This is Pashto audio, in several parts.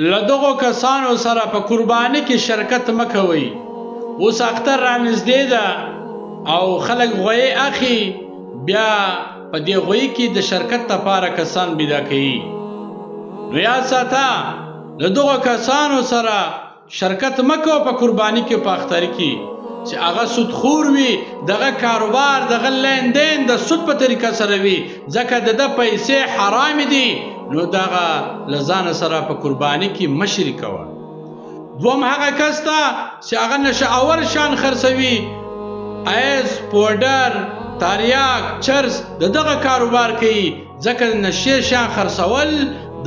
له دغو کسانو سره په قرباني کې شرکت مه کوئ. اوس اختر رانږدې ده او خلک غویی اخي، بیا په دې غویی کې د شرکت لپاره کسان پیدا کوي. نو یاد ساته له دغو کسانو سره شرکت مه کوه په قرباني کې په اختر کې چې هغه سودخور وي، دغه کاروبار دغه لین دین د سود په طریقه سره وي، ځکه د ده پیسې حرام دي. نو دغه له ځانه سره په قرباني کې مه شریکوه. دوم هغه کس ته چې هغه نشه آور شیان خرڅوي، ایس، پوډر، تاریاک، چرس، د دغه کاروبار کوي، ځکه د نشې شیان خرڅول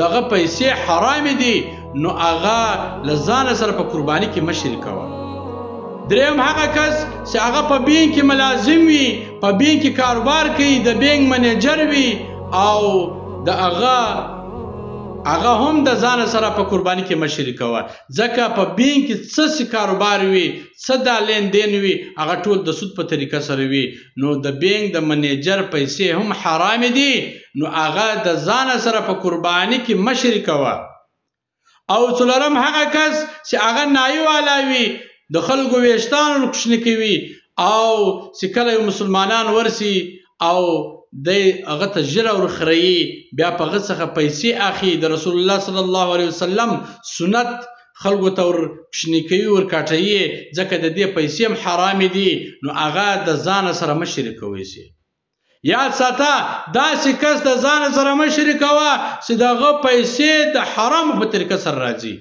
دغه پیسې حرام دي. نو هغه له ځانه سره په قرباني کې مه شریکوه. دریم هغه کس چې هغه په بینک کې ملازم وي، په بینک کې کاروبار کوي، د بینک منیجر وي او د هغه هم د ځان سره په قرباني کې مه شریکوه، ځکه په بینک کې څه کاروبار وي، څه د لین دین وي، هغه ټول د سود په طریقه سره وي. نو د بینک د منیجر پیسې هم حرام دي. نو هغه د ځان سره په قرباني کې مه شریکوه. او څلورم هغه کس چې هغه نایي والا وي، د خلکو ویشتان کوشنی کوي، او چې کله یو مسلمانان ورسي او دی هغه ته ژیره ورخريي، بیا په هغه څخه پیسې اخلي. د رسول الله صلی الله علیه وسلم سنت خلکو ته ورکوشنی کوي، ورکاټوي، ځکه د دې پیسې هم حرام دي. نو هغه د ځان سره مه شریکوئ. یاد ساته داسې کس د ځان سره مه شریکوه چې د هغه پیسې د حرامو په طریقه سره راځي.